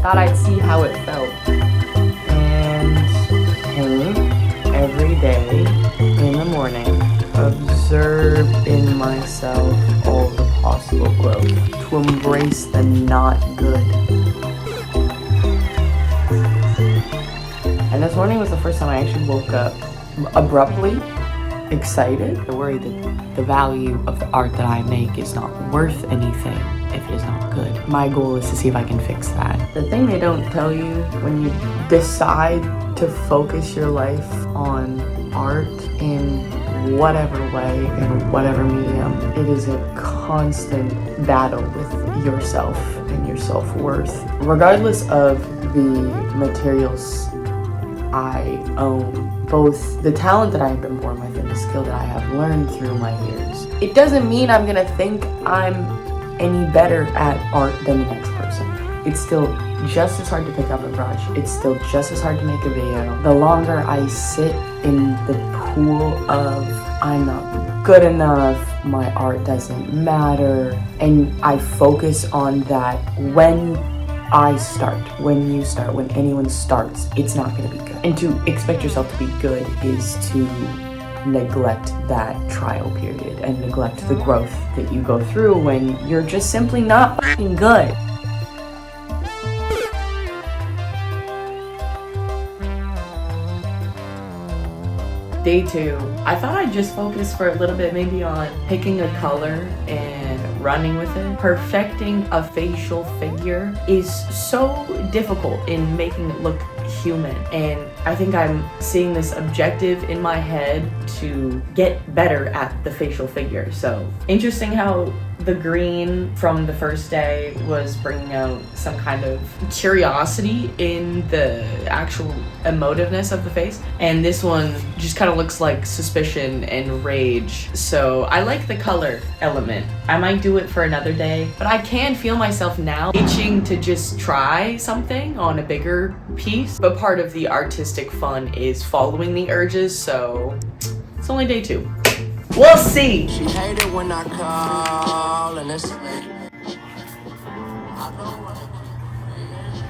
thought I'd see how it felt. And paint every day in the morning. Observe in myself all the possible growth. To embrace the not good. And this morning was the first time I actually woke up abruptly excited. I worry that the value of the art that I make is not worth anything if it is not good. My goal is to see if I can fix that. The thing they don't tell you when you decide to focus your life on art in whatever way, in whatever medium, it is a constant battle with yourself and your self-worth. Regardless of the materials I own, both the talent that I have been born with and the skill that I have learned through my years, it doesn't mean I'm gonna think I'm any better at art than the next person. It's still just as hard to pick up a brush. It's still just as hard to make a video. The longer I sit in the pool of I'm not good enough, my art doesn't matter, and I focus on that, when I start, when you start, when anyone starts, it's not going to be good. And to expect yourself to be good is to neglect that trial period and neglect the growth that you go through when you're just simply not fucking good. Day 2, I thought I'd just focus for a little bit maybe on picking a color and running with it. Perfecting a facial figure is so difficult in making it look human, and I think I'm seeing this objective in my head to get better at the facial figure. So interesting how the green from the first day was bringing out some kind of curiosity in the actual emotiveness of the face, and this one just kind of looks like suspicion and rage. So I like the color element. I might do it for another day, but I can feel myself now itching to just try something on a bigger piece. But part of the artistic fun is following the urges, so it's only day 2. We'll see. She hated when I call and it's...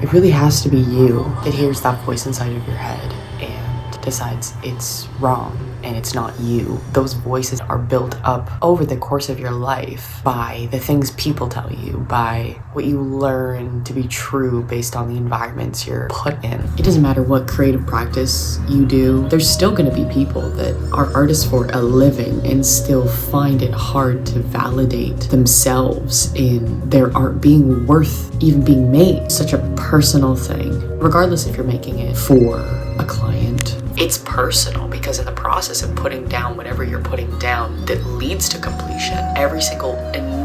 It really has to be you that hears that voice inside of your head and decides it's wrong and it's not you. Those voices are built up over the course of your life by the things people tell you, by what you learn to be true based on the environments you're put in. It doesn't matter what creative practice you do, there's still going to be people that are artists for a living and still find it hard to validate themselves in their art being worth even being made. Such a personal thing, regardless if you're making it for a client. It's personal because in the process of putting down whatever you're putting down that leads to completion, every single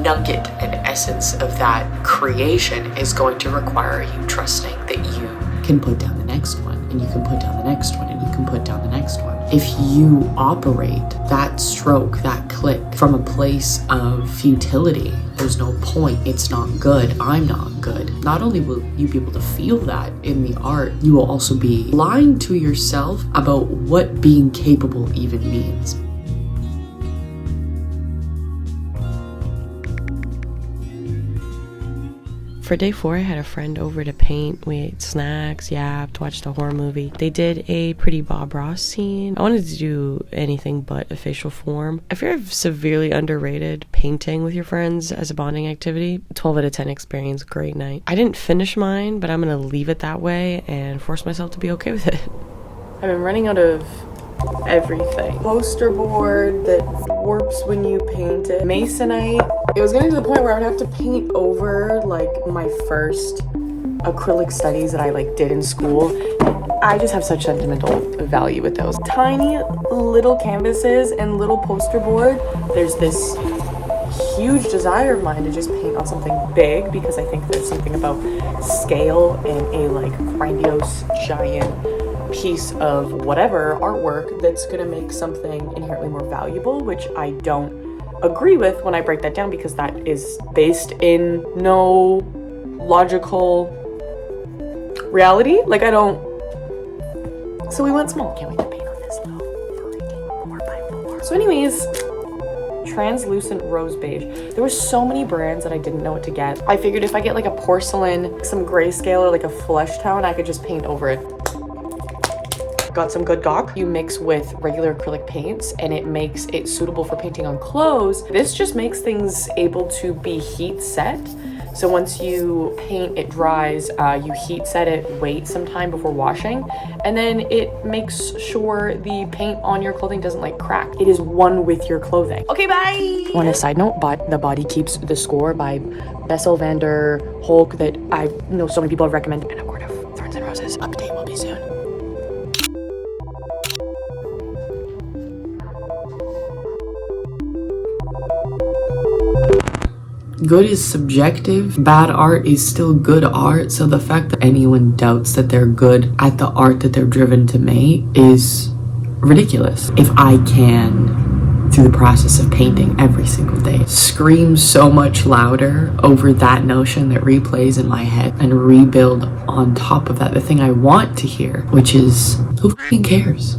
nugget and essence of that creation is going to require you trusting that you can put down the next one, and you can put down the next one, and you can put down the next one. If you operate that stroke, that click from a place of futility, there's no point, it's not good, I'm not good. Not only will you be able to feel that in the art, you will also be lying to yourself about what being capable even means. For day 4, I had a friend over to paint. We ate snacks, yapped, watched a horror movie. They did a pretty Bob Ross scene. I wanted to do anything but a facial form. I fear I've severely underrated painting with your friends as a bonding activity. 12 out of 10 experience, great night. I didn't finish mine, but I'm gonna leave it that way and force myself to be okay with it. I've been running out of everything. Poster board that warps when you paint it. Masonite. It was getting to the point where I would have to paint over like my first acrylic studies that I did in school. I just have such sentimental value with those. Tiny little canvases and little poster board. There's this huge desire of mine to just paint on something big because I think there's something about scale and a grandiose giant piece of whatever artwork that's gonna make something inherently more valuable, which I don't agree with when I break that down because that is based in no logical reality. I don't. So we went small. Can't wait to paint on this though. 4x4. So anyways, translucent rose beige. There were so many brands that I didn't know what to get. I figured if I get like a porcelain, some grayscale, or like a flesh tone, I could just paint over it. Got some good gawk. You mix with regular acrylic paints and it makes it suitable for painting on clothes. This just makes things able to be heat set. So once you paint, it dries, you heat set it, wait some time before washing, and then it makes sure the paint on your clothing doesn't like crack. It is one with your clothing. Okay, bye! On a side note, but The Body Keeps the Score by Bessel van der Kolk that I know so many people have recommended. And a Court of Thorns and Roses update will be soon. Good is subjective. Bad art is still good art. So the fact that anyone doubts that they're good at the art that they're driven to make is ridiculous. If I can, through the process of painting every single day, scream so much louder over that notion that replays in my head and rebuild on top of that the thing I want to hear, which is, who fucking cares?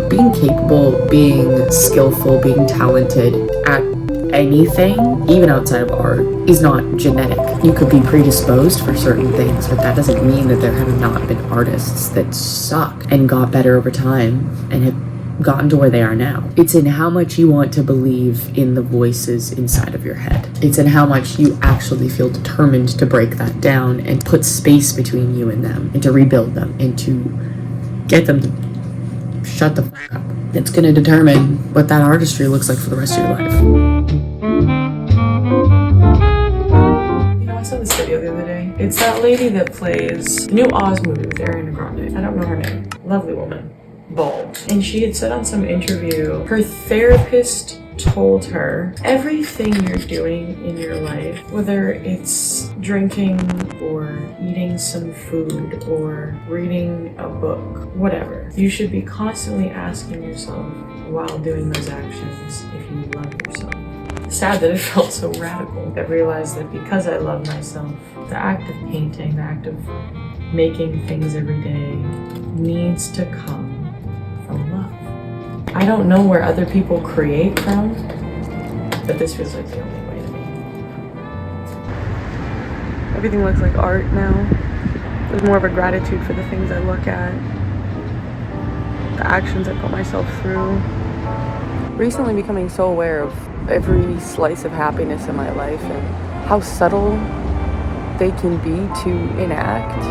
Being capable, being skillful, being talented at anything, even outside of art, is not genetic. You could be predisposed for certain things, but that doesn't mean that there have not been artists that suck and got better over time and have gotten to where they are now. It's in how much you want to believe in the voices inside of your head. It's in how much you actually feel determined to break that down and put space between you and them and to rebuild them and to get them to shut the fuck up. It's gonna determine what that artistry looks like for the rest of your life. You know, I saw this video the other day. It's that lady that plays the new Oz movie with Ariana Grande. I don't know her name. Lovely woman. Bald. And she had said on some interview, her therapist told her, everything you're doing in your life, whether it's drinking or eating some food or reading a book, whatever, you should be constantly asking yourself while doing those actions if you love yourself. Sad that it felt so radical. I realized that because I love myself, the act of painting, the act of making things every day needs to come from love. I don't know where other people create from, but this feels like the only way to me. Everything looks like art now. There's more of a gratitude for the things I look at, the actions I put myself through. Recently becoming so aware of every slice of happiness in my life and how subtle they can be to enact.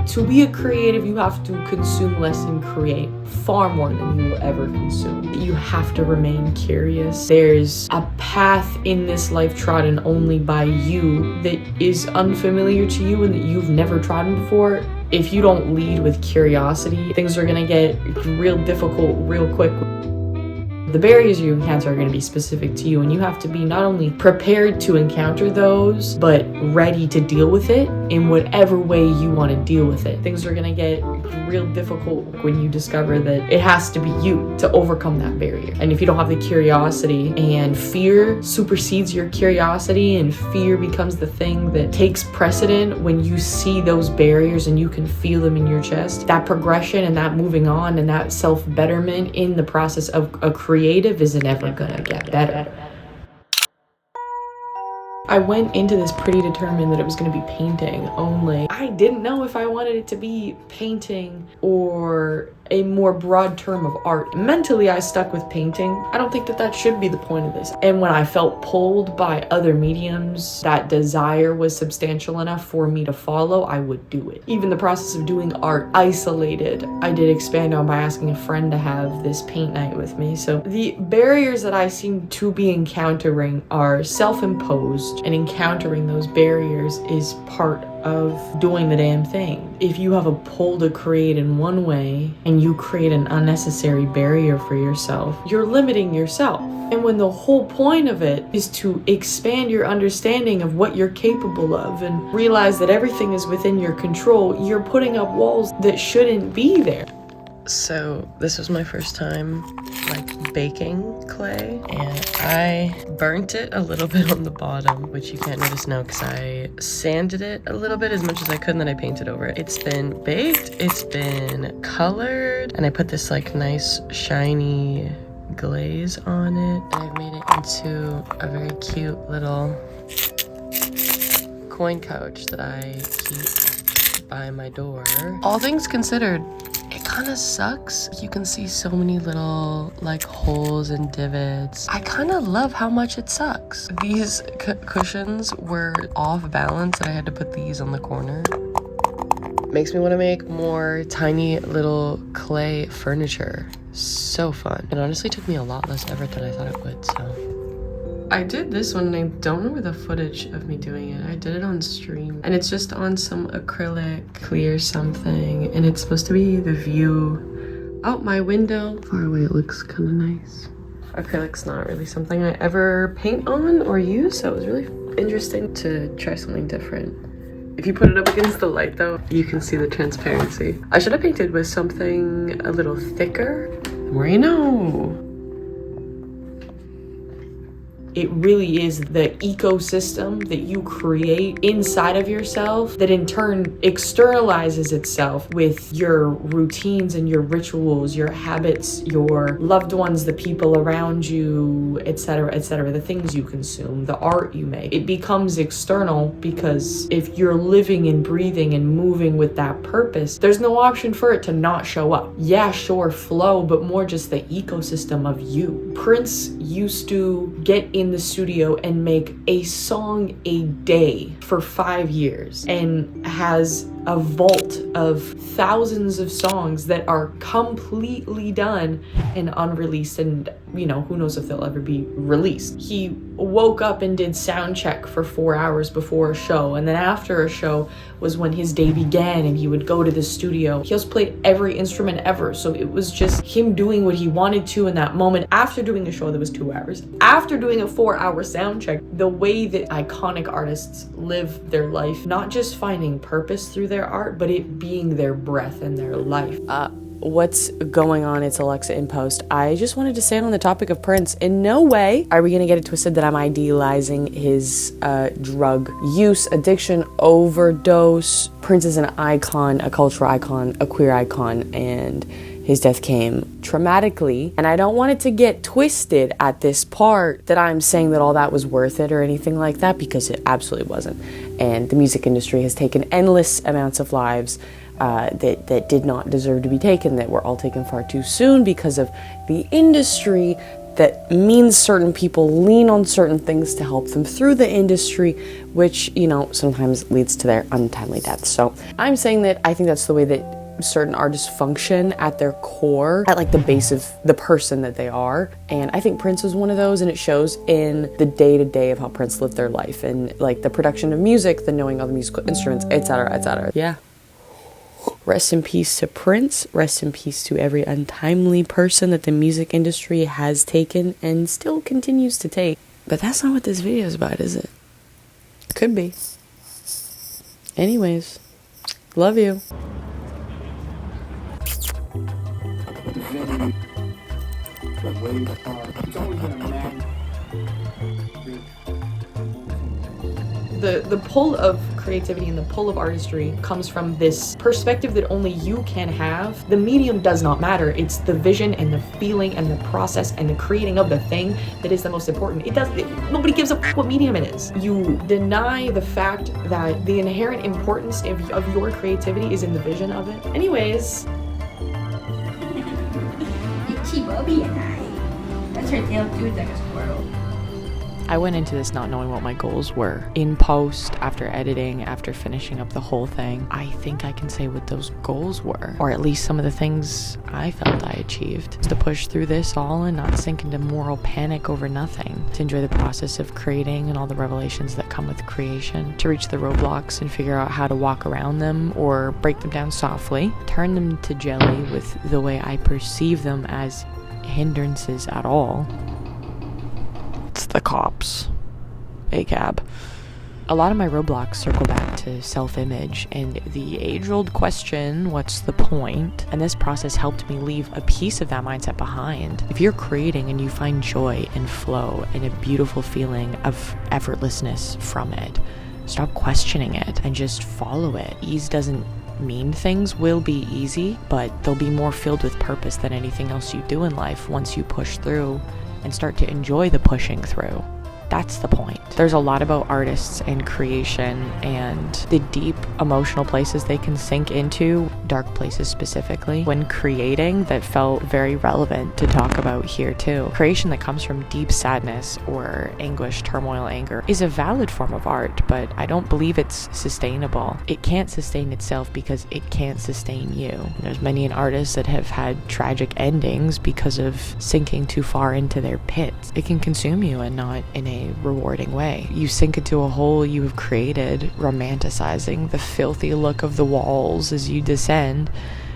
To be a creative, you have to consume less and create far more than you will ever consume. You have to remain curious. There's a path in this life trodden only by you that is unfamiliar to you and that you've never trodden before. If you don't lead with curiosity, things are gonna get real difficult real quick. The barriers you encounter are going to be specific to you, and you have to be not only prepared to encounter those, but ready to deal with it in whatever way you want to deal with it. Things are going to get real difficult when you discover that it has to be you to overcome that barrier. And if you don't have the curiosity, and fear supersedes your curiosity, and fear becomes the thing that takes precedent when you see those barriers and you can feel them in your chest, that progression and that moving on and that self-betterment in the process of a creative is never gonna get better. I went into this pretty determined that it was going to be painting only. I didn't know if I wanted it to be painting or a more broad term of art. Mentally, I stuck with painting. I don't think that that should be the point of this. And when I felt pulled by other mediums, that desire was substantial enough for me to follow, I would do it. Even the process of doing art isolated, I did expand on by asking a friend to have this paint night with me. So the barriers that I seem to be encountering are self-imposed, and encountering those barriers is part of doing the damn thing. If you have a pull to create in one way and you create an unnecessary barrier for yourself, you're limiting yourself. And when the whole point of it is to expand your understanding of what you're capable of and realize that everything is within your control, you're putting up walls that shouldn't be there. So this was my first time like baking clay, and I burnt it a little bit on the bottom, which you can't notice now because I sanded it a little bit as much as I could, and then I painted over it. It's been baked, it's been colored, and I put this like nice shiny glaze on it, and I've made it into a very cute little coin couch that I keep by my door. All things considered, it kind of sucks. You can see so many little like holes and divots. I kind of love how much it sucks. These cushions were off balance and I had to put these on the corner. Makes me want to make more tiny little clay furniture. So fun. It honestly took me a lot less effort than I thought it would, so. I did this one and I don't remember the footage of me doing it. I did it on stream and it's just on some acrylic clear something, and it's supposed to be the view out my window. Far away it looks kind of nice. Acrylic's not really something I ever paint on or use, so it was really interesting to try something different. If you put it up against the light though, you can see the transparency. I should have painted with something a little thicker. The more you know. It really is the ecosystem that you create inside of yourself that in turn externalizes itself with your routines and your rituals, your habits, your loved ones, the people around you, etc., the things you consume, the art you make. It becomes external because if you're living and breathing and moving with that purpose, there's no option for it to not show up. Yeah, sure, flow, but more just the ecosystem of you. Prince used to get in the studio and make a song a day for 5 years and has a vault of thousands of songs that are completely done and unreleased, and you know, who knows if they'll ever be released. He woke up and did sound check for 4 hours before a show, and then after a show was when his day began and he would go to the studio. He also played every instrument ever, so it was just him doing what he wanted to in that moment. After doing a show that was 2 hours, after doing a 4-hour sound check, the way that iconic artists live their life, not just finding purpose through their art, but it being their breath and their life. What's going on? It's Alexa in post. I just wanted to say on the topic of Prince, in no way are we going to get it twisted that I'm idealizing his drug use, addiction, overdose. Prince is an icon, a cultural icon, a queer icon, and his death came traumatically, and I don't want it to get twisted at this part that I'm saying that all that was worth it or anything like that, because it absolutely wasn't. And the music industry has taken endless amounts of lives that did not deserve to be taken, that were all taken far too soon because of the industry that means certain people lean on certain things to help them through the industry, which, you know, sometimes leads to their untimely deaths. So I'm saying that I think that's the way that certain artists function at their core, at like the base of the person that they are. And I think Prince was one of those, and it shows in the day-to-day of how Prince lived their life, and like the production of music, the knowing all the musical instruments, etc., etc. Yeah. Rest in peace to Prince. Rest in peace to every untimely person that the music industry has taken and still continues to take. But that's not what this video is about, is it? Could be. Anyways, love you. The pull of creativity and the pull of artistry comes from this perspective that only you can have. The medium does not matter. It's the vision and the feeling and the process and the creating of the thing that is the most important. Nobody gives a f what medium it is. You deny the fact that the inherent importance of your creativity is in the vision of it. Anyways. Itchy Bubby and I. That's her tail too, it's like a squirrel. I went into this not knowing what my goals were. In post, after editing, after finishing up the whole thing, I think I can say what those goals were, or at least some of the things I felt I achieved. To push through this all and not sink into moral panic over nothing. To enjoy the process of creating and all the revelations that come with creation. To reach the roadblocks and figure out how to walk around them or break them down softly. Turn them to jelly with the way I perceive them as hindrances at all. It's the cops. A cab. A lot of my roadblocks circle back to self-image and the age-old question, what's the point? And this process helped me leave a piece of that mindset behind. If you're creating and you find joy and flow and a beautiful feeling of effortlessness from it, stop questioning it and just follow it. Ease doesn't mean things will be easy, but they'll be more filled with purpose than anything else you do in life once you push through and start to enjoy the pushing through. That's the point. There's a lot about artists and creation and the deep emotional places they can sink into, dark places specifically, when creating, that felt very relevant to talk about here too. Creation that comes from deep sadness or anguish, turmoil, anger is a valid form of art, but I don't believe it's sustainable. It can't sustain itself because it can't sustain you. There's many an artist that have had tragic endings because of sinking too far into their pits. It can consume you and not in a rewarding way. You sink into a hole you have created, romanticizing the filthy look of the walls as you descend,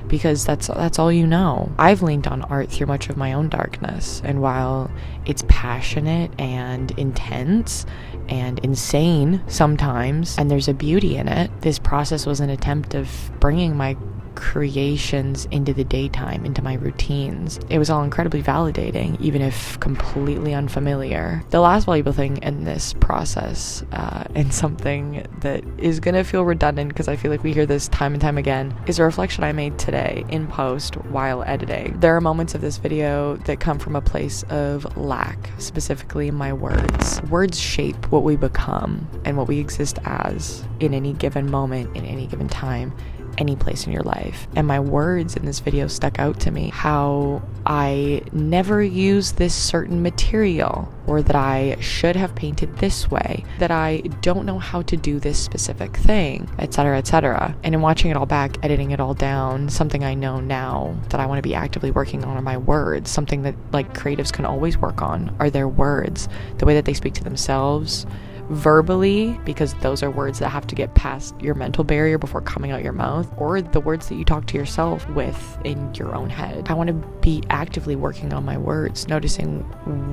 because that's all you know. I've leaned on art through much of my own darkness, and while it's passionate and intense and insane sometimes, and there's a beauty in it, this process was an attempt of bringing my creations into the daytime, into my routines. It was all incredibly validating, even if completely unfamiliar. The last valuable thing in this process, and something that is gonna feel redundant because I feel like we hear this time and time again, is a reflection I made today in post while editing. There are moments of this video that come from a place of lack, specifically my words. Words shape what we become and what we exist as in any given moment, in any given time, any place in your life. And my words in this video stuck out to me. How I never use this certain material, or that I should have painted this way, that I don't know how to do this specific thing, etc., etc. And in watching it all back, editing it all down, something I know now that I want to be actively working on are my words. Something that like creatives can always work on are their words, the way that they speak to themselves verbally, because those are words that have to get past your mental barrier before coming out your mouth, or the words that you talk to yourself with in your own head. I want to be actively working on my words, noticing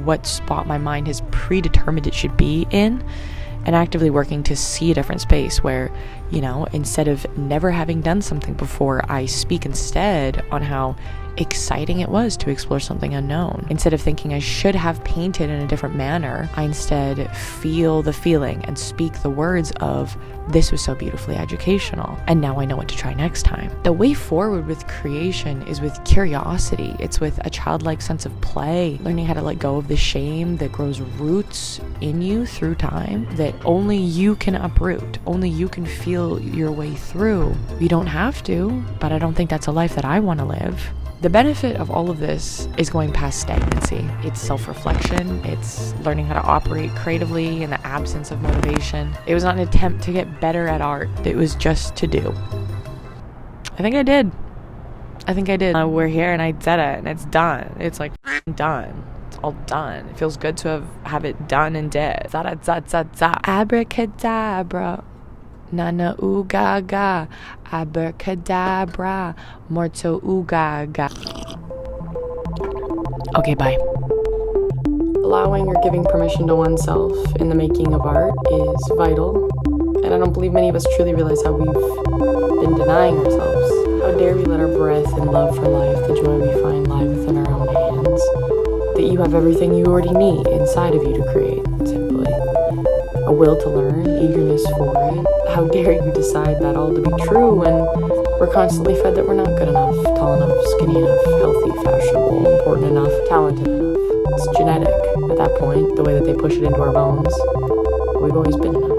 what spot my mind has predetermined it should be in, and actively working to see a different space where, you know, instead of never having done something before, I speak instead on how exciting it was to explore something unknown. Instead of thinking I should have painted in a different manner, I instead feel the feeling and speak the words of, this was so beautifully educational, and now I know what to try next time. The way forward with creation is with curiosity. It's with a childlike sense of play, learning how to let go of the shame that grows roots in you through time that only you can uproot, only you can feel your way through. You don't have to, but I don't think that's a life that I want to live. The benefit of all of this is going past stagnancy. It's self-reflection. It's learning how to operate creatively in the absence of motivation. It was not an attempt to get better at art. It was just to do. I think I did. We're here and I did it, and it's done. It's like done. It's all done. It feels good to have it done and dead. Abracadabra. Nana oogaga, abracadabra, morto oogaga. Okay, bye. Allowing or giving permission to oneself in the making of art is vital, and I don't believe many of us truly realize how we've been denying ourselves. How dare we let our breath and love for life, the joy we find lie within our own hands, that you have everything you already need inside of you to create, simply. A will to learn, eagerness for it. How dare you decide that all to be true when we're constantly fed that we're not good enough, tall enough, skinny enough, healthy, fashionable, important enough, talented enough. It's genetic at that point, the way that they push it into our bones. We've always been enough.